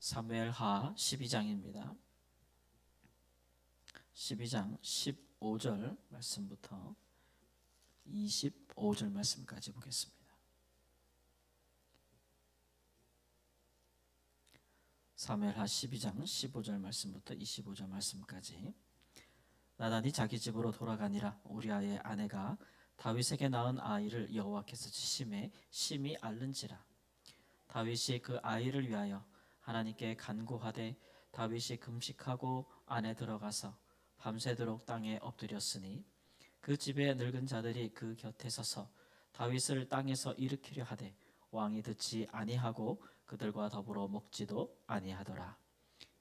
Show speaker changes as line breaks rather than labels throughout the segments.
사무엘하 12장입니다. 12장 15절 말씀부터 25절 말씀까지 보겠습니다. 사무엘하 12장 15절 말씀부터 25절 말씀까지. 나단이 자기 집으로 돌아가니라. 우리아의 아내가 다윗에게 낳은 아이를 여호와께서 치심에 심히 앓는지라. 다윗이 그 아이를 위하여 하나님께 간구하되 다윗이 금식하고 안에 들어가서 밤새도록 땅에 엎드렸으니 그 집의 늙은 자들이 그 곁에 서서 다윗을 땅에서 일으키려 하되 왕이 듣지 아니하고 그들과 더불어 먹지도 아니하더라.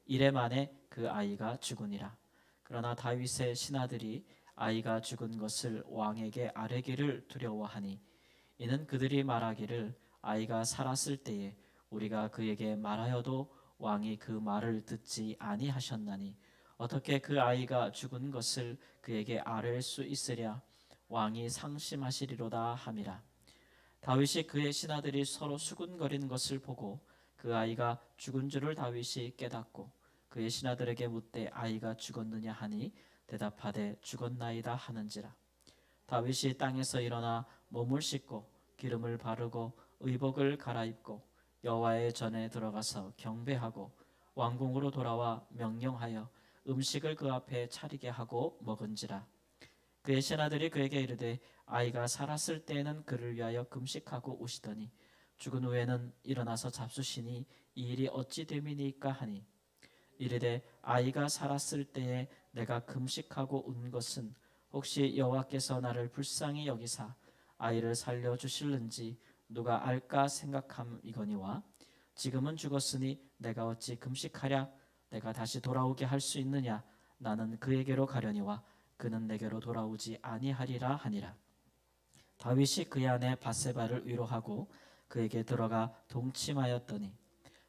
이래 만에 그 아이가 죽으니라. 그러나 다윗의 신하들이 아이가 죽은 것을 왕에게 아뢰기를 두려워하니 이는 그들이 말하기를 아이가 살았을 때에 우리가 그에게 말하여도 왕이 그 말을 듣지 아니하셨나니 어떻게 그 아이가 죽은 것을 그에게 아뢰 수 있으랴. 왕이 상심하시리로다 함이라. 다윗이 그의 신하들이 서로 수군거리는 것을 보고 그 아이가 죽은 줄을 다윗이 깨닫고 그의 신하들에게 묻되 아이가 죽었느냐 하니 대답하되 죽었나이다 하는지라. 다윗이 땅에서 일어나 몸을 씻고 기름을 바르고 의복을 갈아입고 여호와의 전에 들어가서 경배하고 왕궁으로 돌아와 명령하여 음식을 그 앞에 차리게 하고 먹은지라. 그의 신하들이 그에게 이르되 아이가 살았을 때에는 그를 위하여 금식하고 우시더니 죽은 후에는 일어나서 잡수시니 이 일이 어찌 됨이니까 하니 이르되 아이가 살았을 때에 내가 금식하고 운 것은 혹시 여호와께서 나를 불쌍히 여기사 아이를 살려 주실는지 누가 알까 생각함이거니와 지금은 죽었으니 내가 어찌 금식하랴. 내가 다시 돌아오게 할 수 있느냐. 나는 그에게로 가려니와 그는 내게로 돌아오지 아니하리라 하니라. 다윗이 그의 아내 바세바를 위로하고 그에게 들어가 동침하였더니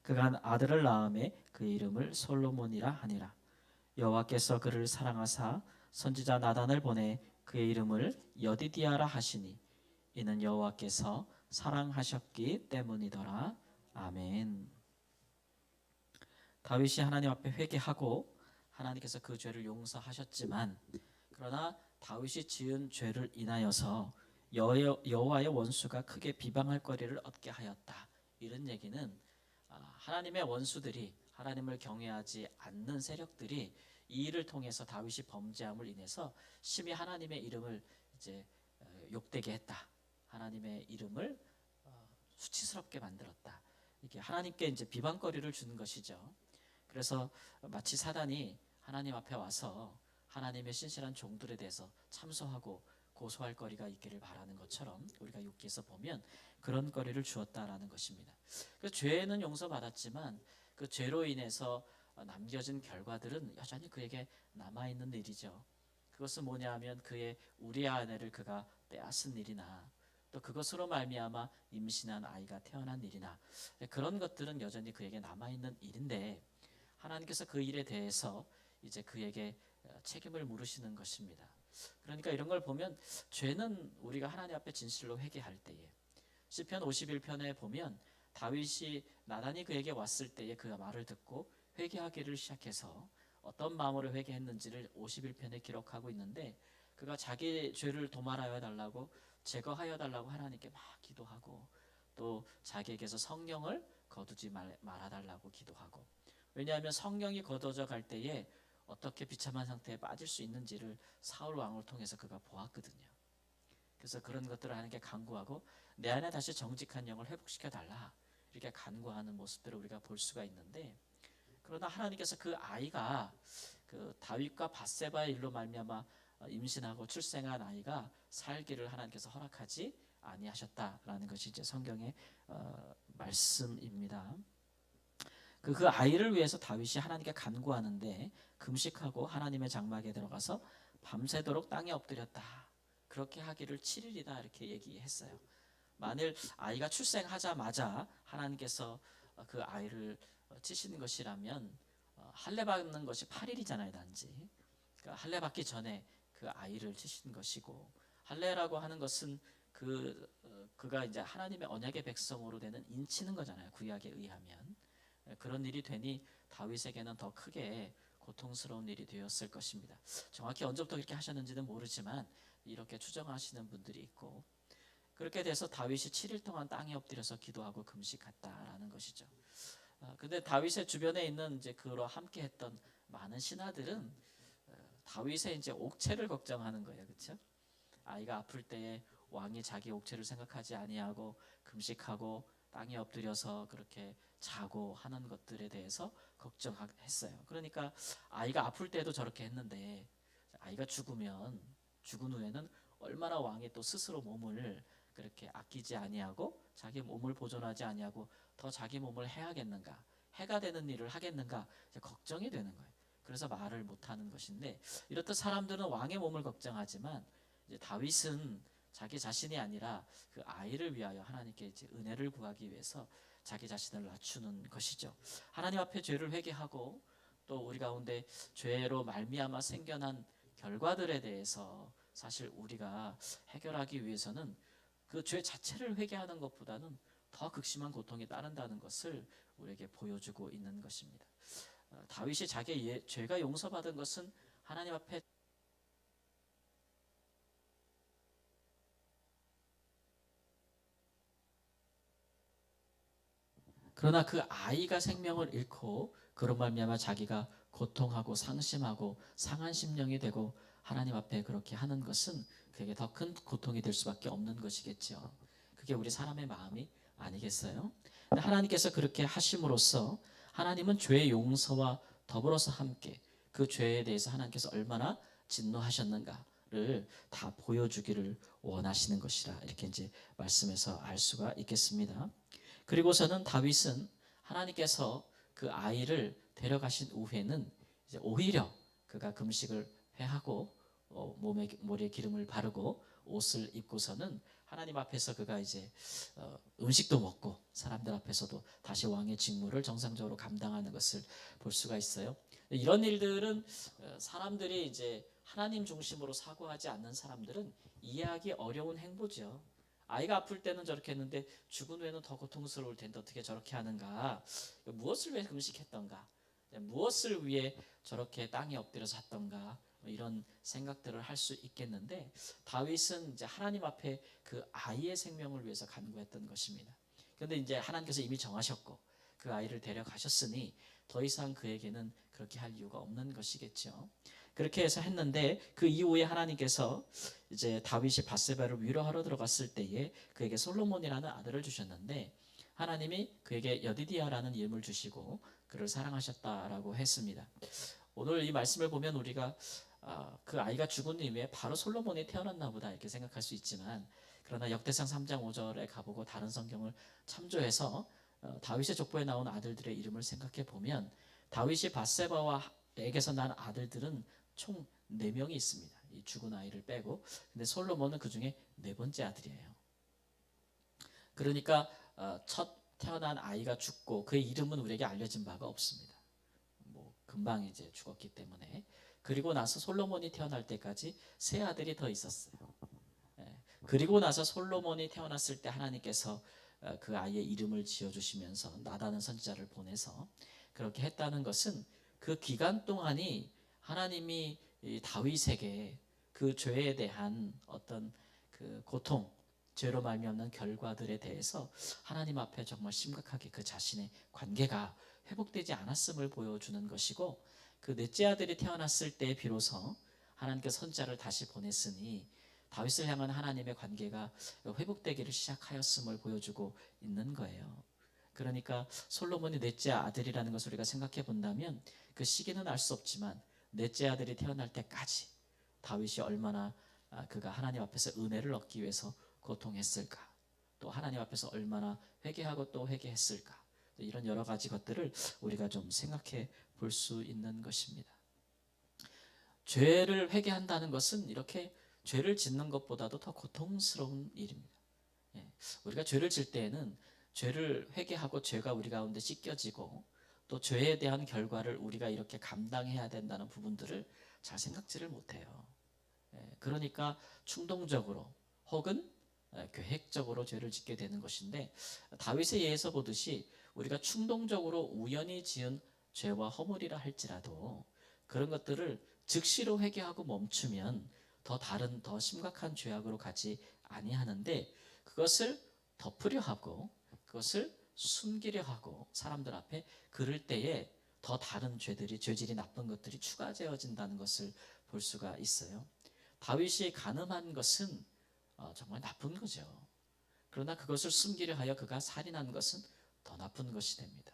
그가 아들을 낳음에 그의 이름을 솔로몬이라 하니라. 여호와께서 그를 사랑하사 선지자 나단을 보내 그의 이름을 여디디아라 하시니 이는 여호와께서 사랑하셨기 때문이더라. 아멘. 다윗이 하나님 앞에 회개하고 하나님께서 그 죄를 용서하셨지만 그러나 다윗이 지은 죄를 인하여서 여호와의 원수가 크게 비방할 거리를 얻게 하였다. 이런 얘기는 하나님의 원수들이 하나님을 경외하지 않는 세력들이 이 일을 통해서 다윗이 범죄함을 인해서 심히 하나님의 이름을 이제 욕되게 했다. 하나님의 이름을 수치스럽게 만들었다. 이게 하나님께 이제 비방거리를 주는 것이죠. 그래서 마치 사단이 하나님 앞에 와서 하나님의 신실한 종들에 대해서 참소하고 고소할 거리가 있기를 바라는 것처럼 우리가 욥기에서 보면 그런 거리를 주었다라는 것입니다. 그 죄는 용서받았지만 그 죄로 인해서 남겨진 결과들은 여전히 그에게 남아있는 일이죠. 그것은 뭐냐 하면 그의 우리아 아내를 그가 빼앗은 일이나 또 그것으로 말미암아 임신한 아이가 태어난 일이나 그런 것들은 여전히 그에게 남아있는 일인데 하나님께서 그 일에 대해서 이제 그에게 책임을 물으시는 것입니다. 그러니까 이런 걸 보면 죄는 우리가 하나님 앞에 진실로 회개할 때에 시편 51편에 보면 다윗이 나단이 그에게 왔을 때에 그 말을 듣고 회개하기를 시작해서 어떤 마음으로 회개했는지를 51편에 기록하고 있는데 그가 자기 죄를 도말하여 달라고 제거하여 달라고 하나님께 막 기도하고 또 자기에게서 성령을 거두지 말아달라고 기도하고 왜냐하면 성령이 거둬져 갈 때에 어떻게 비참한 상태에 빠질 수 있는지를 사울 왕을 통해서 그가 보았거든요. 그래서 그런 것들을 하나님께 간구하고 내 안에 다시 정직한 영을 회복시켜 달라 이렇게 간구하는 모습들을 우리가 볼 수가 있는데 그러나 하나님께서 그 아이가 그 다윗과 바세바의 일로 말미암아 임신하고 출생한 아이가 살기를 하나님께서 허락하지 아니하셨다라는 것이 이제 성경의 말씀입니다. 그 아이를 위해서 다윗이 하나님께 간구하는데 금식하고 하나님의 장막에 들어가서 밤새도록 땅에 엎드렸다. 그렇게 하기를 7일이다 이렇게 얘기했어요. 만일 아이가 출생하자마자 하나님께서 그 아이를 치시는 것이라면 할례 받는 것이 8일이잖아요 단지. 그러니까 할례 받기 전에 그 아이를 치신 것이고 할례라고 하는 것은 그가 이제 하나님의 언약의 백성으로 되는 인치는 거잖아요. 구약에 의하면 그런 일이 되니 다윗에게는 더 크게 고통스러운 일이 되었을 것입니다. 정확히 언제부터 그렇게 하셨는지는 모르지만 이렇게 추정하시는 분들이 있고, 그렇게 돼서 다윗이 7일 동안 땅에 엎드려서 기도하고 금식했다라는 것이죠. 근데 다윗의 주변에 있는 이제 그로 함께 했던 많은 신하들은 다윗의 이제 옥체를 걱정하는 거예요. 그렇죠? 아이가 아플 때에 왕이 자기 옥체를 생각하지 아니하고 금식하고 땅에 엎드려서 그렇게 자고 하는 것들에 대해서 걱정했어요. 그러니까 아이가 아플 때도 저렇게 했는데 아이가 죽은 후에는 얼마나 왕이 또 스스로 몸을 그렇게 아끼지 아니하고 자기 몸을 보존하지 아니하고 더 자기 몸을 해야겠는가, 해가 되는 일을 하겠는가 걱정이 되는 거예요. 그래서 말을 못하는 것인데, 이렇듯 사람들은 왕의 몸을 걱정하지만 이제 다윗은 자기 자신이 아니라 그 아이를 위하여 하나님께 이제 은혜를 구하기 위해서 자기 자신을 낮추는 것이죠. 하나님 앞에 죄를 회개하고 또 우리 가운데 죄로 말미암아 생겨난 결과들에 대해서 사실 우리가 해결하기 위해서는 그 죄 자체를 회개하는 것보다는 더 극심한 고통이 따른다는 것을 우리에게 보여주고 있는 것입니다. 다윗이 자기의 죄가 용서받은 것은 하나님 앞에, 그러나 그 아이가 생명을 잃고 그런 말미암아 자기가 고통하고 상심하고 상한 심령이 되고 하나님 앞에 그렇게 하는 것은 그에게 더 큰 고통이 될 수밖에 없는 것이겠죠. 그게 우리 사람의 마음이 아니겠어요? 하나님께서 그렇게 하심으로써 하나님은 죄의 용서와 더불어서 함께 그 죄에 대해서 하나님께서 얼마나 진노하셨는가를 다 보여주기를 원하시는 것이라, 이렇게 이제 말씀에서 알 수가 있겠습니다. 그리고서는 다윗은 하나님께서 그 아이를 데려가신 후에는 이제 오히려 그가 금식을 회하고 머리에 기름을 바르고 옷을 입고서는 하나님 앞에서 그가 이제 음식도 먹고 사람들 앞에서도 다시 왕의 직무를 정상적으로 감당하는 것을 볼 수가 있어요. 이런 일들은 사람들이 이제 하나님 중심으로 사고하지 않는 사람들은 이해하기 어려운 행보죠. 아이가 아플 때는 저렇게 했는데 죽은 후에는 더 고통스러울 텐데 어떻게 저렇게 하는가? 무엇을 위해 금식했던가? 무엇을 위해 저렇게 땅에 엎드려서 샀던가? 이런 생각들을 할 수 있겠는데, 다윗은 이제 하나님 앞에 그 아이의 생명을 위해서 간구했던 것입니다. 그런데 이제 하나님께서 이미 정하셨고 그 아이를 데려가셨으니 더 이상 그에게는 그렇게 할 이유가 없는 것이겠죠. 그렇게 해서 했는데 그 이후에 하나님께서 이제 다윗이 밧세바를 위로하러 들어갔을 때에 그에게 솔로몬이라는 아들을 주셨는데, 하나님이 그에게 여디디아라는 이름을 주시고 그를 사랑하셨다라고 했습니다. 오늘 이 말씀을 보면 우리가 그 아이가 죽은 이후에 바로 솔로몬이 태어났나 보다 이렇게 생각할 수 있지만, 그러나 역대상 3장 5절에 가보고 다른 성경을 참조해서 다윗의 족보에 나온 아들들의 이름을 생각해 보면 다윗이 밧세바와에게서 난 아들들은 총 4명이 있습니다. 이 죽은 아이를 빼고. 근데 솔로몬은 그 중에 4번째 아들이에요. 그러니까 첫 태어난 아이가 죽고 그의 이름은 우리에게 알려진 바가 없습니다. 뭐 금방 이제 죽었기 때문에. 그리고 나서 솔로몬이 태어날 때까지 3 아들이 더 있었어요. 그리고 나서 솔로몬이 태어났을 때 하나님께서 그 아이의 이름을 지어주시면서 나다는 선지자를 보내서 그렇게 했다는 것은 그 기간 동안이 하나님이 다윗에게 그 죄에 대한 어떤 그 고통, 죄로 말미암는 결과들에 대해서 하나님 앞에 정말 심각하게 그 자신의 관계가 회복되지 않았음을 보여주는 것이고, 그 넷째 아들이 태어났을 때 비로소 하나님께서 선지자를 다시 보냈으니 다윗을 향한 하나님의 관계가 회복되기를 시작하였음을 보여주고 있는 거예요. 그러니까 솔로몬이 넷째 아들이라는 것을 우리가 생각해 본다면 그 시기는 알 수 없지만 넷째 아들이 태어날 때까지 다윗이 얼마나 그가 하나님 앞에서 은혜를 얻기 위해서 고통했을까, 또 하나님 앞에서 얼마나 회개하고 또 회개했을까, 이런 여러 가지 것들을 우리가 좀 생각해 볼 수 있는 것입니다. 죄를 회개한다는 것은 이렇게 죄를 짓는 것보다도 더 고통스러운 일입니다. 우리가 죄를 질 때에는 죄를 회개하고 죄가 우리 가운데 씻겨지고 또 죄에 대한 결과를 우리가 이렇게 감당해야 된다는 부분들을 잘 생각지를 못해요. 그러니까 충동적으로 혹은 계획적으로 죄를 짓게 되는 것인데, 다윗의 예에서 보듯이 우리가 충동적으로 우연히 지은 죄와 허물이라 할지라도 그런 것들을 즉시로 회개하고 멈추면 더 다른 더 심각한 죄악으로 가지 아니하는데, 그것을 덮으려 하고 그것을 숨기려 하고 사람들 앞에 그럴 때에 더 다른 죄들이, 죄질이 나쁜 것들이 추가되어진다는 것을 볼 수가 있어요. 다윗이 간음한 것은 정말 나쁜 거죠. 그러나 그것을 숨기려 하여 그가 살인한 것은 더 나쁜 것이 됩니다.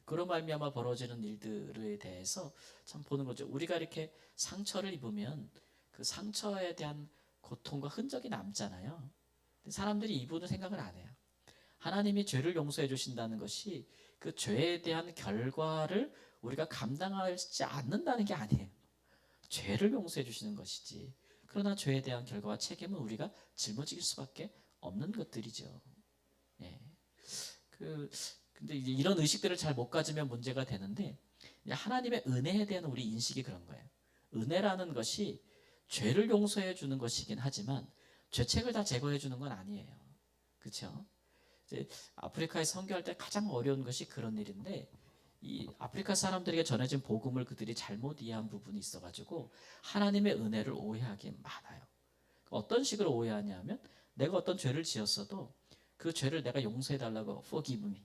그로 말미암아 벌어지는 일들에 대해서 참 보는 거죠. 우리가 이렇게 상처를 입으면 그 상처에 대한 고통과 흔적이 남잖아요. 사람들이 이 부분을 생각을 안 해요. 하나님이 죄를 용서해 주신다는 것이 그 죄에 대한 결과를 우리가 감당하지 않는다는 게 아니에요. 죄를 용서해 주시는 것이지. 그러나 죄에 대한 결과와 책임은 우리가 짊어질 수밖에 없는 것들이죠. 예. 근데 이제 이런 의식들을 잘 못 가지면 문제가 되는데, 하나님의 은혜에 대한 우리 인식이 그런 거예요. 은혜라는 것이 죄를 용서해 주는 것이긴 하지만 죄책을 다 제거해 주는 건 아니에요. 그렇죠? 이제 아프리카에 선교할 때 가장 어려운 것이 그런 일인데, 이 아프리카 사람들에게 전해진 복음을 그들이 잘못 이해한 부분이 있어가지고 하나님의 은혜를 오해하기 많아요. 어떤 식으로 오해하냐면, 내가 어떤 죄를 지었어도 그 죄를 내가 용서해달라고 forgive me,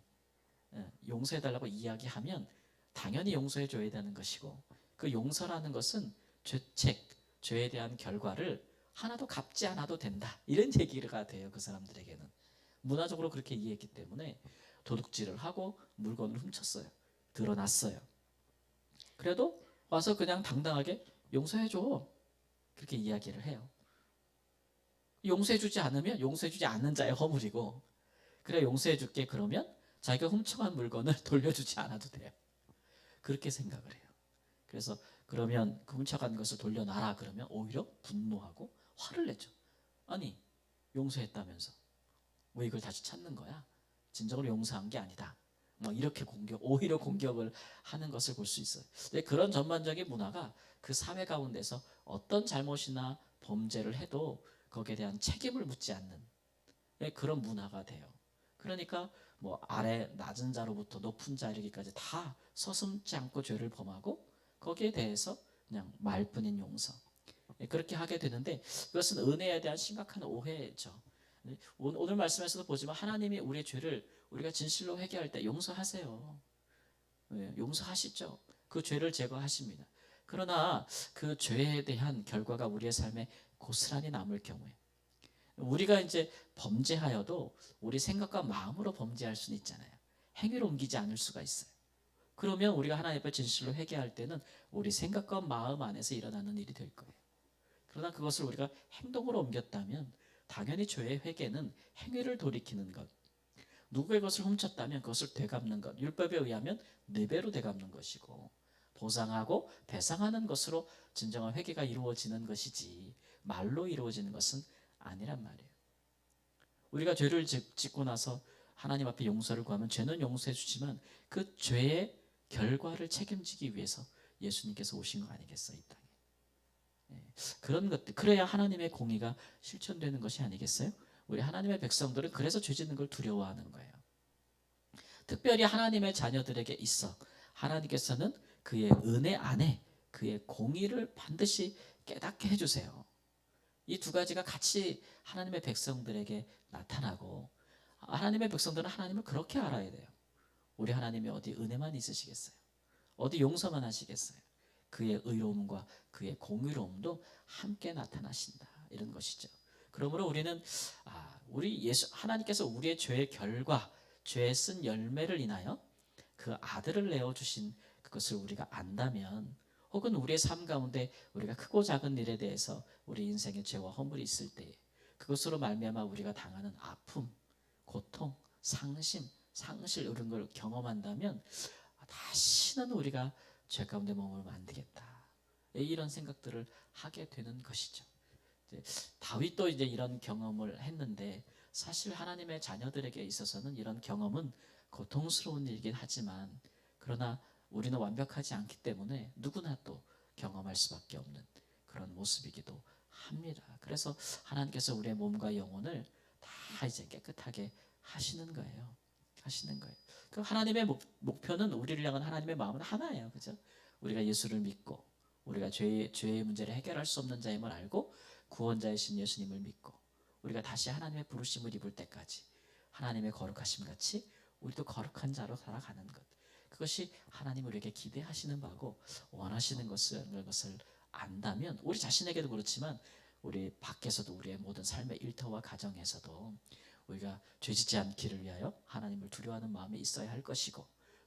용서해달라고 이야기하면 당연히 용서해줘야 되는 것이고, 그 용서라는 것은 죄책, 죄에 대한 결과를 하나도 갚지 않아도 된다, 이런 얘기가 돼요. 그 사람들에게는 문화적으로 그렇게 이해했기 때문에 도둑질을 하고 물건을 훔쳤어요. 드러났어요. 그래도 와서 그냥 당당하게 용서해줘, 그렇게 이야기를 해요. 용서해주지 않으면 용서해주지 않는 자의 허물이고, 그래 용서해줄게 그러면 자기가 훔쳐간 물건을 돌려주지 않아도 돼요. 그렇게 생각을 해요. 그래서 그러면 그 훔쳐간 것을 돌려놔라 그러면 오히려 분노하고 화를 내죠. 아니 용서했다면서 왜 이걸 다시 찾는 거야? 진정으로 용서한 게 아니다. 뭐 이렇게 오히려 공격을 하는 것을 볼 수 있어요. 근데 그런 전반적인 문화가 그 사회 가운데서 어떤 잘못이나 범죄를 해도 거기에 대한 책임을 묻지 않는 그런 문화가 돼요. 그러니까 뭐 아래 낮은 자로부터 높은 자 이르기까지 다 서슴지 않고 죄를 범하고 거기에 대해서 그냥 말뿐인 용서, 그렇게 하게 되는데, 그것은 은혜에 대한 심각한 오해죠. 오늘 말씀에서도 보지만 하나님이 우리의 죄를 우리가 진실로 회개할 때 용서하세요. 용서하시죠. 그 죄를 제거하십니다. 그러나 그 죄에 대한 결과가 우리의 삶에 고스란히 남을 경우에, 우리가 이제 범죄하여도 우리 생각과 마음으로 범죄할 수는 있잖아요. 행위로 옮기지 않을 수가 있어요. 그러면 우리가 하나님 앞에 진실로 회개할 때는 우리 생각과 마음 안에서 일어나는 일이 될 거예요. 그러나 그것을 우리가 행동으로 옮겼다면 당연히 죄의 회개는 행위를 돌이키는 것, 누구의 것을 훔쳤다면 그것을 되갚는 것, 율법에 의하면 4배로 되갚는 것이고 보상하고 배상하는 것으로 진정한 회개가 이루어지는 것이지 말로 이루어지는 것은 아니란 말이에요. 우리가 죄를 짓고 나서 하나님 앞에 용서를 구하면 죄는 용서해 주지만 그 죄의 결과를 책임지기 위해서 예수님께서 오신 거 아니겠어요, 이 땅에. 그런 것들, 그래야 하나님의 공의가 실천되는 것이 아니겠어요? 우리 하나님의 백성들은 그래서 죄 짓는 걸 두려워하는 거예요. 특별히 하나님의 자녀들에게 있어 하나님께서는 그의 은혜 안에 그의 공의를 반드시 깨닫게 해주세요. 이 두 가지가 같이 하나님의 백성들에게 나타나고, 하나님의 백성들은 하나님을 그렇게 알아야 돼요. 우리 하나님이 어디 은혜만 있으시겠어요? 어디 용서만 하시겠어요? 그의 의로움과 그의 공의로움도 함께 나타나신다, 이런 것이죠. 그러므로 우리는 우리 하나님께서 우리의 죄의 결과, 죄에 쓴 열매를 인하여 그 아들을 내어 주신 그것을 우리가 안다면, 혹은 우리의 삶 가운데 우리가 크고 작은 일에 대해서 우리 인생의 죄와 허물이 있을 때 그것으로 말미암아 우리가 당하는 아픔, 고통, 상심, 상실, 이런 걸 경험한다면 다시는 우리가 죄 가운데 머물면 안 되겠다, 이런 생각들을 하게 되는 것이죠. 다윗도 이제 이런 경험을 했는데, 사실 하나님의 자녀들에게 있어서는 이런 경험은 고통스러운 일이긴 하지만, 그러나 우리는 완벽하지 않기 때문에 누구나 또 경험할 수밖에 없는 그런 모습이기도 합니다. 그래서 하나님께서 우리의 몸과 영혼을 다 이제 깨끗하게 하시는 거예요. 하시는 거예요. 그 하나님의 목표는 우리를 향한 하나님의 마음은 하나예요. 그죠? 우리가 예수를 믿고 우리가 죄의 문제를 해결할 수 없는 자임을 알고 구원자이신 예수님을 믿고 우리가 다시 하나님의 부르심을 입을 때까지 하나님의 거룩하심 같이 우리도 거룩한 자로 살아가는 것. 그것이 하나님 우리에게 기대하시는 바고 원하시는 것을 안다면 우리 자신에게도 그렇지만 우리 밖에서도 우리의 모든 삶의 일터와 가정에서도 우리가 죄짓지 않기를 위하여 하나님을 두려워하는 마음이 있어야 할 것이고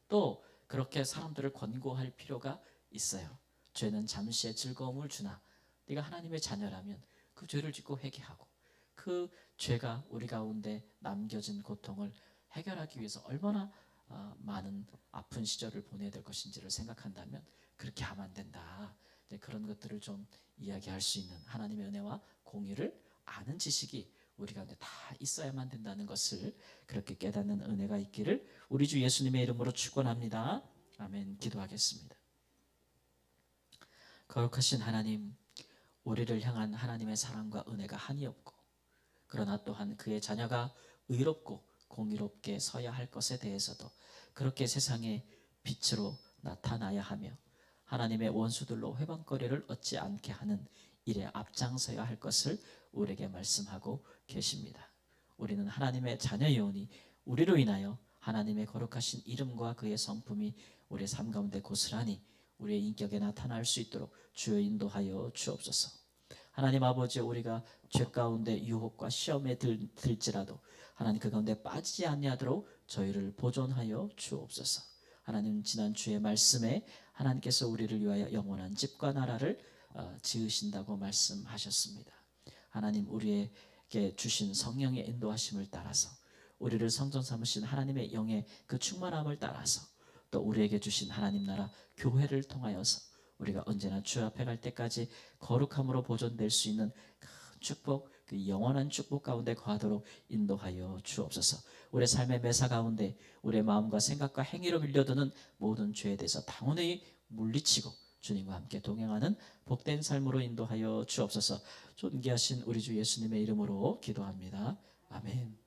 또 그렇게 사람들을 권고할 필요가 있어요. 죄는 잠시의 즐거움을 주나 네가 하나님의 자녀라면 그 죄를 짓고 회개하고 그 죄가 우리 가운데 남겨진 고통을 해결하기 위해서 얼마나 많은 아픈 시절을 보내야 될 것인지를 생각한다면 그렇게 하면 안 된다. 그런 것들을 좀 이야기할 수 있는 하나님의 은혜와 공의를 아는 지식이 우리 가운데 다 있어야만 된다는 것을 그렇게 깨닫는 은혜가 있기를 우리 주 예수님의 이름으로 축원합니다. 아멘. 기도하겠습니다. 거룩하신 하나님, 우리를 향한 하나님의 사랑과 은혜가 한이 없고 그러나 또한 그의 자녀가 의롭고 공의롭게 서야 할 것에 대해서도 그렇게 세상의 빛으로 나타나야 하며 하나님의 원수들로 회방거리를 얻지 않게 하는 일에 앞장서야 할 것을 우리에게 말씀하고 계십니다. 우리는 하나님의 자녀이오니 우리로 인하여 하나님의 거룩하신 이름과 그의 성품이 우리의 삶 가운데 고스란히 우리의 인격에 나타날 수 있도록 주여 인도하여 주옵소서. 하나님 아버지, 우리가 죄 가운데 유혹과 시험에 들지라도 하나님 그 가운데 빠지지 아니하도록 저희를 보존하여 주옵소서. 하나님, 지난 주의 말씀에 하나님께서 우리를 위하여 영원한 집과 나라를 지으신다고 말씀하셨습니다. 하나님, 우리에게 주신 성령의 인도하심을 따라서 우리를 성전 삼으신 하나님의 영의 그 충만함을 따라서 또 우리에게 주신 하나님 나라 교회를 통하여서 우리가 언제나 주 앞에 갈 때까지 거룩함으로 보존될 수 있는 큰 축복, 그 영원한 축복 가운데 거하도록 인도하여 주옵소서. 우리의 삶의 매사 가운데 우리의 마음과 생각과 행위로 밀려드는 모든 죄에 대해서 당연히 물리치고 주님과 함께 동행하는 복된 삶으로 인도하여 주옵소서. 존귀하신 우리 주 예수님의 이름으로 기도합니다. 아멘.